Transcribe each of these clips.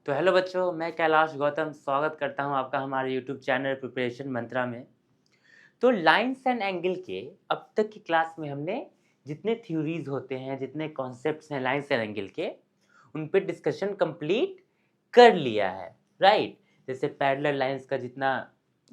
तो हेलो बच्चों, मैं कैलाश गौतम स्वागत करता हूं आपका हमारे यूट्यूब चैनल प्रिपरेशन मंत्रा में। तो लाइन्स एंड एंगल के अब तक की क्लास में हमने जितने थ्योरीज होते हैं, जितने कॉन्सेप्ट्स हैं लाइन्स एंड एंगल के, उन पे डिस्कशन कंप्लीट कर लिया है, राइट। जैसे पैरेलल लाइन्स का जितना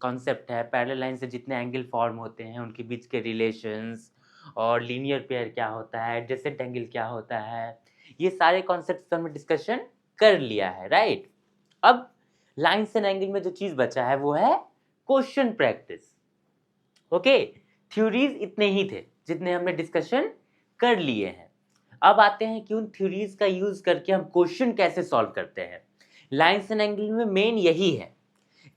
कॉन्सेप्ट है, पैरेलल लाइन से जितने एंगल फॉर्म होते हैं, उनके बीच के रिलेशंस और लीनियर पेयर क्या होता है, एडजेसेंट एंगल क्या होता है, ये सारे कॉन्सेप्ट्स का हमने डिस्कशन कर लिया है, राइट। अब लाइन्स एंड एंगल में जो चीज बचा है वो है क्वेश्चन प्रैक्टिस। ओके, थ्योरीज इतने ही थे जितने हमने डिस्कशन कर लिए हैं। अब आते हैं कि उन थ्योरीज का यूज करके हम क्वेश्चन कैसे सॉल्व करते हैं। लाइन्स एंड एंगल में मेन यही है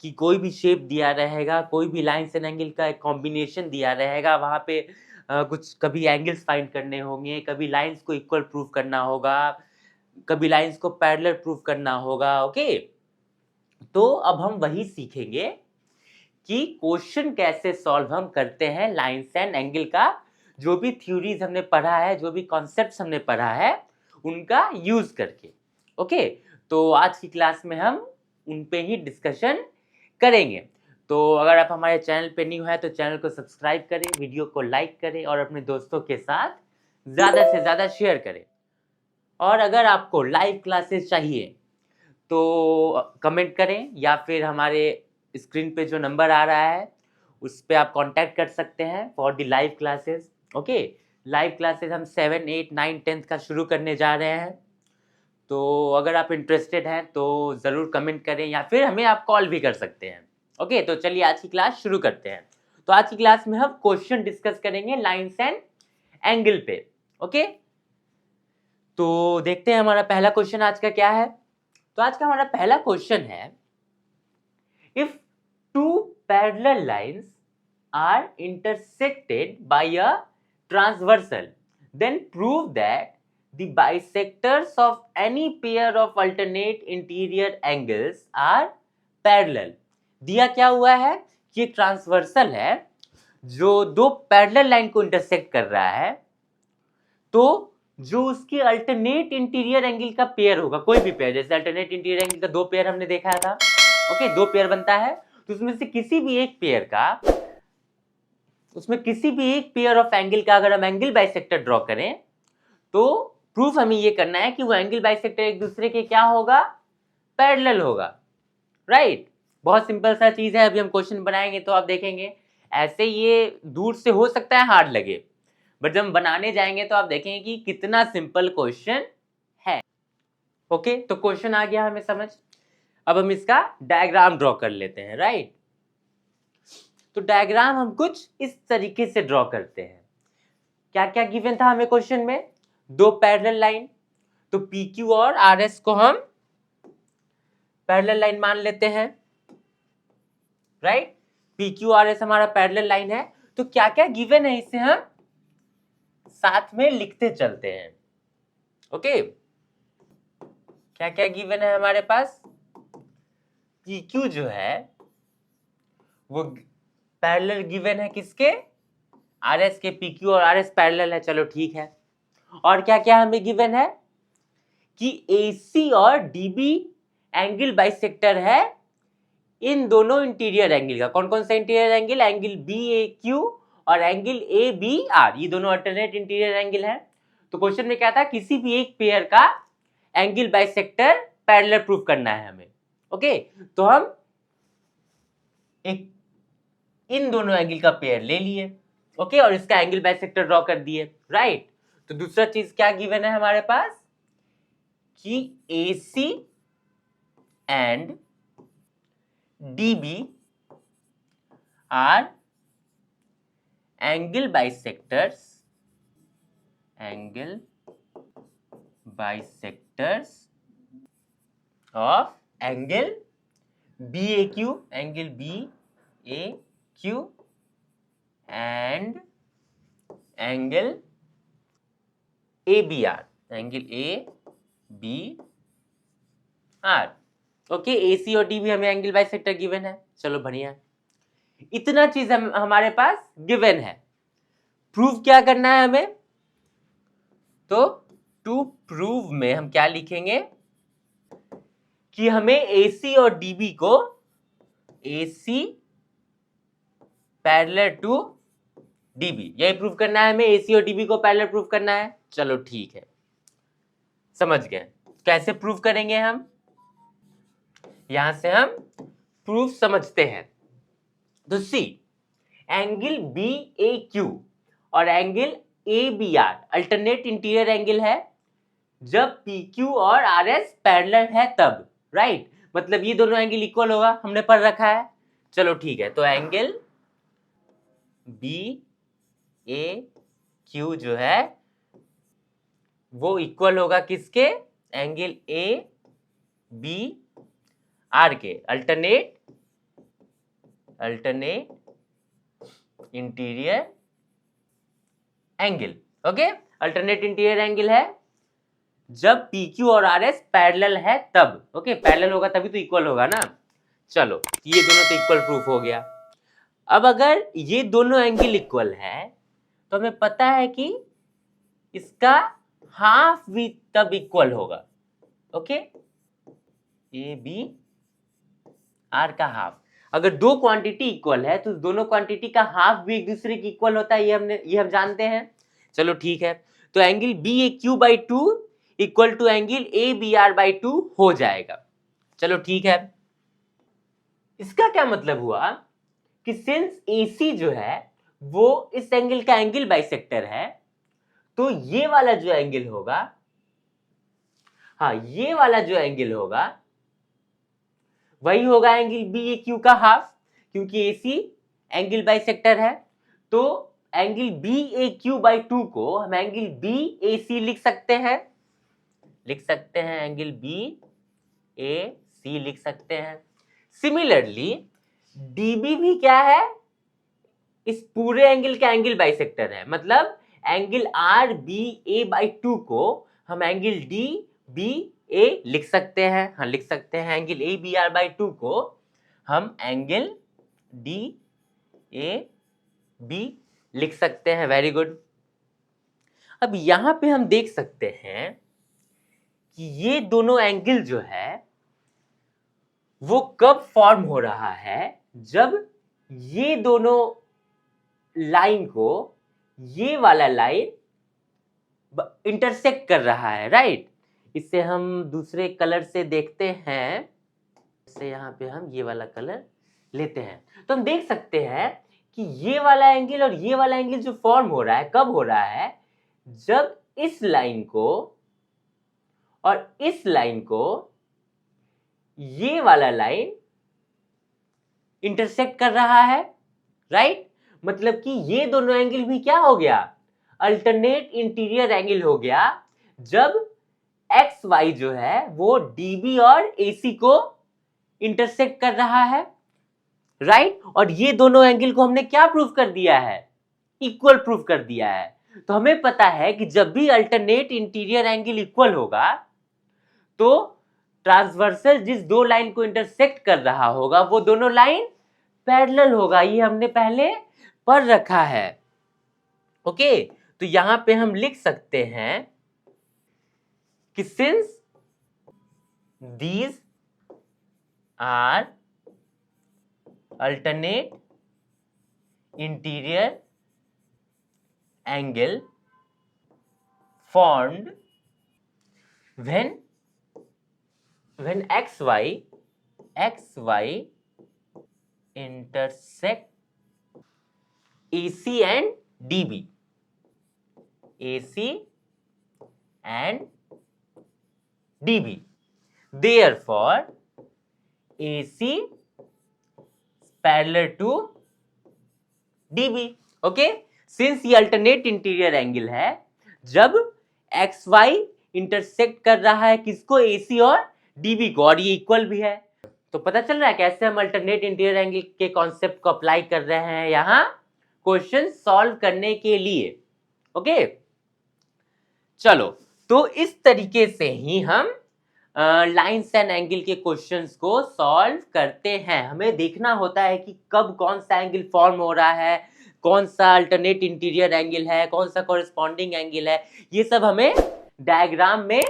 कि कोई भी शेप दिया रहेगा, कोई भी लाइन्स एंड एंगल का एक कॉम्बिनेशन दिया रहेगा, वहां पे कुछ कभी एंगल्स फाइंड करने होंगे, कभी लाइन्स को इक्वल प्रूफ करना होगा, कभी लाइन्स को पैरेलल प्रूफ करना होगा। ओके, तो अब हम वही सीखेंगे कि क्वेश्चन कैसे सॉल्व हम करते हैं लाइन्स एंड एंगल का। जो भी थ्योरीज हमने पढ़ा है, जो भी कॉन्सेप्ट्स हमने पढ़ा है, उनका यूज करके। ओके, तो आज की क्लास में हम उन पे ही डिस्कशन करेंगे। तो अगर आप हमारे चैनल पे न्यू है तो चैनल को सब्सक्राइब करें, वीडियो को लाइक करें और अपने दोस्तों के साथ ज़्यादा से ज़्यादा शेयर करें। और अगर आपको लाइव क्लासेस चाहिए तो कमेंट करें या फिर हमारे स्क्रीन पे जो नंबर आ रहा है उस पे आप कांटेक्ट कर सकते हैं for the live classes. Okay, live classes हम 7, 8, 9, 10 का शुरू करने जा रहे हैं। तो अगर आप इंटरेस्टेड हैं तो ज़रूर कमेंट करें या फिर हमें आप कॉल भी कर सकते हैं। ओके, तो चलिए आज की क्लास शुरू करते हैं। तो आज की क्लास में हम क्वेश्चन डिस्कस करेंगे लाइन्स एंड एंगल पे। ओके, तो देखते हैं हमारा पहला क्वेश्चन आज का क्या है। तो आज का हमारा पहला क्वेश्चन है, if two parallel lines are intersected by a transversal then prove that the bisectors of any pair of alternate interior angles are parallel। दिया क्या हुआ है कि एक ट्रांसवर्सल है जो दो पैरेलल लाइन को इंटरसेक्ट कर रहा है, तो जो उसकी अल्टरनेट इंटीरियर एंगल का पेयर होगा, कोई भी पेयर, जैसे अल्टरनेट इंटीरियर एंगल का दो पेयर हमने देखा था। ओके, दो पेयर बनता है, तो उसमें से किसी भी एक पेयर का, उसमें किसी भी एक पेयर ऑफ एंगल का अगर हम एंगल बाइसेक्टर ड्रॉ करें तो प्रूफ हमें ये करना है कि वो एंगल बाइसेक्टर एक दूसरे के क्या होगा, पैरेलल होगा, राइट। बहुत सिंपल सा चीज है। अभी हम क्वेश्चन बनाएंगे तो आप देखेंगे ऐसे ये दूर से हो सकता है हार्ड लगे, बट जब हम बनाने जाएंगे तो आप देखेंगे कि कितना सिंपल क्वेश्चन है। ओके, तो क्वेश्चन आ गया हमें समझ। अब हम इसका डायग्राम ड्रॉ कर लेते हैं, राइट। तो डायग्राम हम कुछ इस तरीके से ड्रॉ करते हैं। क्या क्या गिवन था हमें क्वेश्चन में, दो पैरेलल लाइन, तो पी क्यू और आर एस को हम पैरेलल लाइन मान लेते हैं, right. P Q R S हमारा पैरेलल लाइन है। तो क्या क्या गिवन है इसे हम साथ में लिखते चलते हैं। ओके, क्या क्या गिवन है हमारे पास, पी क्यू जो है वो पैरेलल गिवन है किसके, आर एस के। पी क्यू और आर एस पैरेलल है, चलो ठीक है। और क्या क्या हमें गिवन है कि AC और DB एंगल बाइसेक्टर है इन दोनों इंटीरियर एंगल का। कौन कौन सा इंटीरियर एंगल, एंगल BAQ और एंगल ABR, ये दोनों अल्टरनेट इंटीरियर एंगल है। तो क्वेश्चन में क्या था, किसी भी एक पेयर का एंगल बाइसेक्टर पैरेलल प्रूफ करना है हमें। ओके, तो हम एक इन दोनों एंगल का पेयर ले लिए, ओके, और इसका एंगल बाइसेक्टर ड्रॉ कर दिए, राइट। तो दूसरा चीज क्या गिवन है हमारे पास कि AC and DB are angle bisectors of angle BAQ and angle ABR, okay. AC और DB हमें एंगल बाइसेक्टर गिवन है, चलो बढ़िया। इतना चीज हमारे पास गिवन है। प्रूव क्या करना है हमें, तो टू प्रूव में हम क्या लिखेंगे कि हमें AC और DB को AC पैरेलल टू DB, यही प्रूव करना है हमें, AC और DB को पैरेलल प्रूव करना है। चलो ठीक है, समझ गए। कैसे प्रूव करेंगे हम, यहां से हम प्रूफ समझते हैं। तो सी, एंगल BAQ और angle ABR alternate interior angle है जब PQ और RS पैरेलल है तब, राइट। मतलब ये दोनों एंगल इक्वल होगा, हमने पढ़ रखा है। चलो ठीक है, तो एंगल BAQ जो है वो इक्वल होगा किसके, एंगल ABR के, alternate interior angle. Okay, alternate interior angle है जब PQ और RS पैरेलल है तब। ओके, पैरेलल होगा तभी तो इक्वल होगा ना। चलो, ये दोनों तो इक्वल प्रूफ हो गया। अब अगर ये दोनों एंगल इक्वल है तो हमें पता है कि इसका हाफ भी तब इक्वल होगा। ओके, ABR का हाफ। अगर दो क्वांटिटी इक्वल है तो दोनों क्वांटिटी का हाफ भी एक दूसरे की इक्वल होता है, ये हम जानते हैं। चलो ठीक है, तो angle BAQ/2 equal to angle ABR/2 हो जाएगा। चलो ठीक है, इसका क्या मतलब हुआ कि सिंस AC जो है वो इस एंगल का एंगल बाइसेक्टर है, तो ये वाला जो एंगल होगा, हाँ ये वाला जो एंगल होगा वही होगा एंगल BAQ का हाफ, क्योंकि AC एंगल बाइसेक्टर है। तो एंगल BAQ/2 को हम एंगल BAC लिख सकते हैं, एंगल BAC लिख सकते हैं। सिमिलरली DB भी क्या है, इस पूरे एंगल का एंगल बाइसेक्टर है। मतलब एंगल RBA/2 को हम एंगल DBA लिख सकते हैं, हाँ लिख सकते हैं। एंगल ABR/2 को हम एंगल DAB लिख सकते हैं। Very good. अब यहां पे हम देख सकते हैं कि ये दोनों एंगल जो है वो कब फॉर्म हो रहा है, जब ये दोनों लाइन को ये वाला लाइन इंटरसेक्ट कर रहा है, राइट। इसे हम दूसरे कलर से देखते हैं, इसे यहां पे हम ये वाला कलर लेते हैं, तो हम देख सकते हैं कि ये वाला एंगल और ये वाला एंगल जो फॉर्म हो रहा है कब हो रहा है, जब इस लाइन को और इस लाइन को ये वाला लाइन इंटरसेक्ट कर रहा है, राइट। मतलब कि ये दोनों एंगल भी क्या हो गया, अल्टरनेट इंटीरियर एंगल हो गया, जब XY जो है वो DB और AC को इंटरसेक्ट कर रहा है, राइट। और ये दोनों एंगल को हमने क्या प्रूफ कर दिया है, इक्वल प्रूफ कर दिया है। तो हमें पता है कि जब भी अल्टरनेट इंटीरियर एंगल इक्वल होगा तो ट्रांसवर्सल जिस दो लाइन को इंटरसेक्ट कर रहा होगा वो दोनों लाइन पैरेलल होगा। ये हमने पहले पढ़ रखा है। ओके, तो यहां पे हम लिख सकते हैं कि since these are alternate interior angle formed when XY intersect AC and DB, therefore AC parallel to DB। Okay, since ये अल्टरनेट इंटीरियर एंगल है, जब XY इंटरसेक्ट कर रहा है किसको, AC और DB को, और ये इक्वल भी है। तो पता चल रहा है कैसे हम अल्टरनेट इंटीरियर एंगल के कॉन्सेप्ट को अप्लाई कर रहे हैं यहां क्वेश्चन सॉल्व करने के लिए। ओके, चलो, तो इस तरीके से ही हम लाइन्स एंड एंगल के क्वेश्चंस को सॉल्व करते हैं। हमें देखना होता है कि कब कौन सा एंगल फॉर्म हो रहा है, कौन सा अल्टरनेट इंटीरियर एंगल है, कौन सा कॉरेस्पॉन्डिंग एंगल है, ये सब हमें डायग्राम में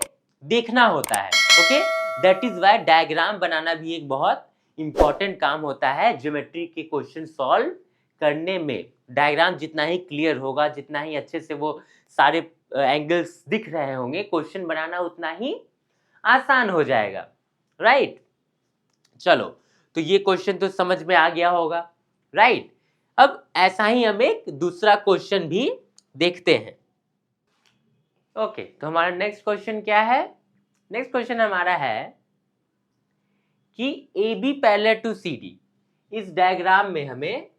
देखना होता है। Okay, that is why diagram बनाना भी एक बहुत इंपॉर्टेंट काम होता है ज्योमेट्री के क्वेश्चन सॉल्व करने में। डायग्राम जितना ही क्लियर होगा, जितना ही अच्छे से वो सारे एंगल्स दिख रहे होंगे, क्वेश्चन बनाना उतना ही आसान हो जाएगा, राइट? चलो, तो ये क्वेश्चन तो समझ में आ गया होगा, राइट? अब ऐसा ही हम एक दूसरा क्वेश्चन भी देखते हैं। ओके, तो हमारा नेक्स्ट क्वेश्चन क्या है? नेक्स्ट क्वेश्चन हमारा है कि A B parallel to C D. इस डायग्राम में हमें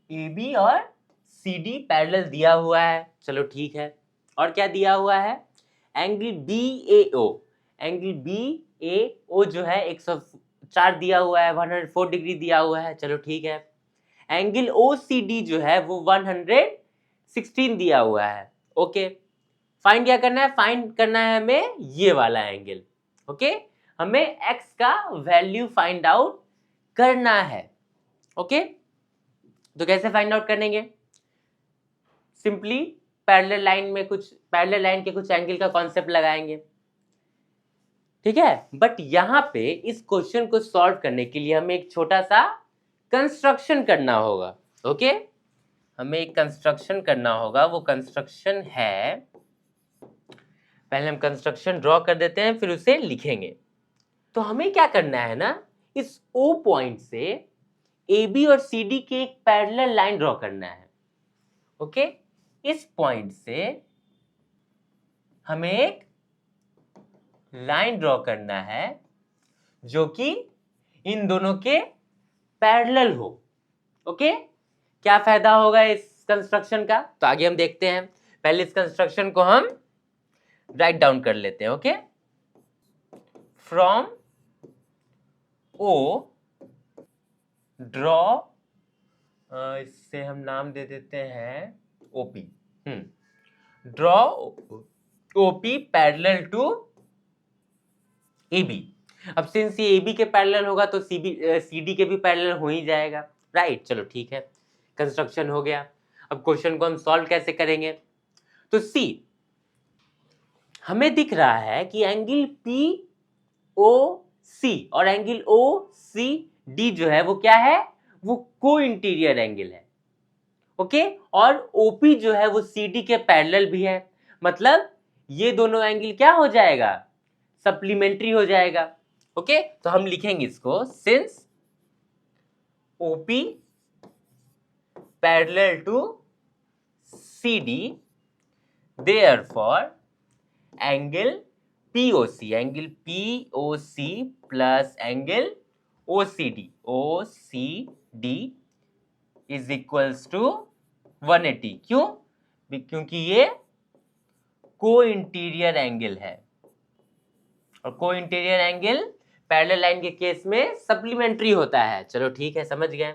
ए बी और सी डी पैरेलल दिया हुआ है, चलो ठीक है। और क्या दिया हुआ है? एंगल बी ए ओ, एंगल बी ए ओ जो है 104 दिया हुआ है, 104 डिग्री दिया हुआ है, चलो ठीक है। एंगल ओ सी डी जो है वो 116 दिया हुआ है, ओके। फाइंड क्या करना है? फाइंड करना है हमें ये वाला एंगल, ओके। हमें एक्स का वैल्यू फाइंड आउट करना है, ओके। तो कैसे फाइंड आउट करेंगे? सिंपली पैरेलल लाइन के कुछ एंगल का कॉन्सेप्ट लगाएंगे, ठीक है। बट यहां पे इस क्वेश्चन को सॉल्व करने के लिए हमें एक छोटा सा कंस्ट्रक्शन करना होगा, ओके। हमें एक कंस्ट्रक्शन करना होगा, वो कंस्ट्रक्शन है, पहले हम कंस्ट्रक्शन ड्रॉ कर देते हैं फिर उसे लिखेंगे। तो हमें क्या करना है ना, इस O पॉइंट से AB और CD के एक पैरेलल लाइन ड्रॉ करना है, ओके। इस पॉइंट से हमें एक लाइन ड्रॉ करना है जो कि इन दोनों के पैरेलल हो, ओके। क्या फायदा होगा इस कंस्ट्रक्शन का? तो आगे हम देखते हैं। पहले इस कंस्ट्रक्शन को हम राइट डाउन कर लेते हैं, ओके। फ्रॉम ओ ड्रॉ, इससे हम नाम दे देते हैं OP. Draw OP parallel to AB. अब सिंस ये एबी के पैरेलल होगा तो सीडी के भी पैरेलल हो ही जाएगा, राइट? चलो ठीक है, कंस्ट्रक्शन हो गया। अब क्वेश्चन को हम सॉल्व कैसे करेंगे? तो सी, हमें दिख रहा है कि एंगल पी ओ सी और एंगल ओ सी डी जो है वो क्या है? वो को इंटीरियर एंगल है, ओके। और ओपी जो है वो सीडी के पैरेलल भी है, मतलब ये दोनों एंगल क्या हो जाएगा? सप्लीमेंट्री हो जाएगा, ओके। तो हम लिखेंगे इसको, since OP parallel to CD therefore angle POC, angle POC plus angle OCD is equals to 180। क्यों? क्योंकि ये को इंटीरियर एंगल है, और को इंटीरियर एंगल पैरेलल लाइन के केस में सप्लीमेंट्री होता है। चलो ठीक है, समझ गए।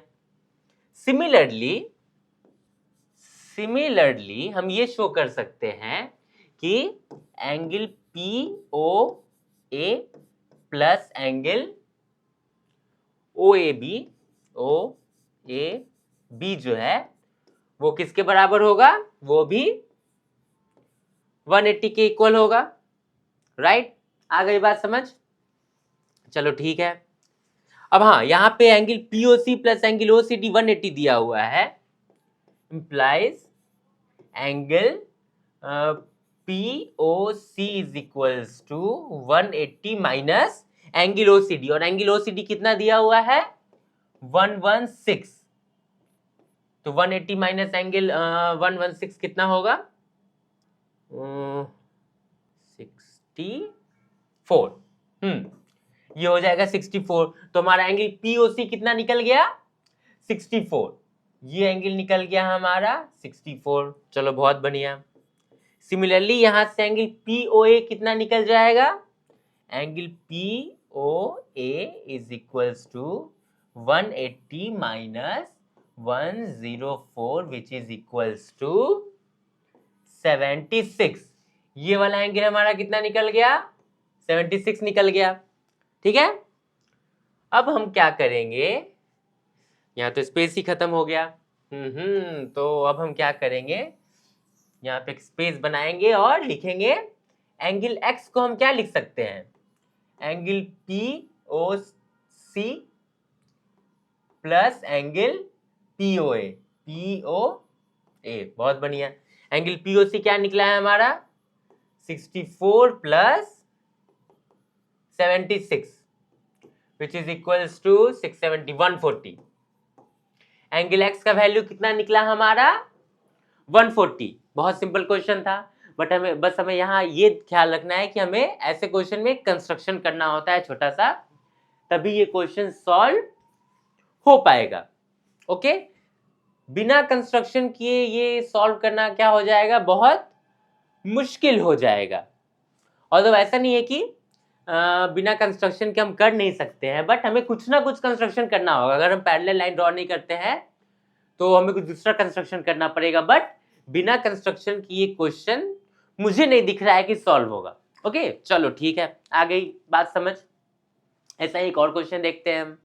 सिमिलरली हम ये शो कर सकते हैं कि angle POA plus angle OAB जो है वो किसके बराबर होगा? वो भी 180 के इक्वल होगा, राइट? आ गई बात समझ? चलो ठीक है। अब हाँ, यहां पे angle POC plus angle OCD 180 दिया हुआ है, implies angle POC is equals to 180 minus angle OCD, और एंगल OCD कितना दिया हुआ है? 116। तो 180 माइनस एंगल 116 कितना होगा? 64। ये हो जाएगा 64। तो हमारा एंगल POC कितना निकल गया? 64। ये एंगल निकल गया हमारा 64। चलो बहुत बढ़िया। सिमिलरली यहां से एंगल POA कितना निकल जाएगा? Angle POA is equals to 180 minus 104 which is equals to 76। ये वाला एंगल हमारा कितना निकल गया? 76 निकल गया, ठीक है। अब हम क्या करेंगे? यहाँ तो स्पेस ही खत्म हो गया। तो अब हम क्या करेंगे? यहाँ पे एक स्पेस बनाएंगे और लिखेंगे एंगल एक्स को हम क्या लिख सकते हैं? Angle P O C plus angle P O A, बहुत बढ़िया। एंगल पी ओ सी क्या निकला है हमारा 64 plus 76 which is equals to 670 140। Angle x का वैल्यू कितना निकला हमारा 140। बहुत सिंपल क्वेश्चन था, बट हमें यहाँ ये ख्याल रखना है कि हमें ऐसे क्वेश्चन में कंस्ट्रक्शन करना होता है छोटा सा, तभी ये क्वेश्चन सॉल्व हो पाएगा। ओके, बिना कंस्ट्रक्शन किए ये सॉल्व करना क्या हो जाएगा, बहुत मुश्किल हो जाएगा। और तो ऐसा नहीं है कि बिना कंस्ट्रक्शन के हम कर नहीं सकते हैं, बट हमें कुछ ना कुछ कंस्ट्रक्शन करना होगा। अगर हम पैरेलल लाइन ड्रॉ नहीं करते हैं तो हमें कुछ दूसरा कंस्ट्रक्शन करना पड़ेगा, बट बिना कंस्ट्रक्शन की ये क्वेश्चन मुझे नहीं दिख रहा है कि सॉल्व होगा। ओके, चलो ठीक है, आ गई बात समझ। ऐसा एक और क्वेश्चन देखते हैं हम।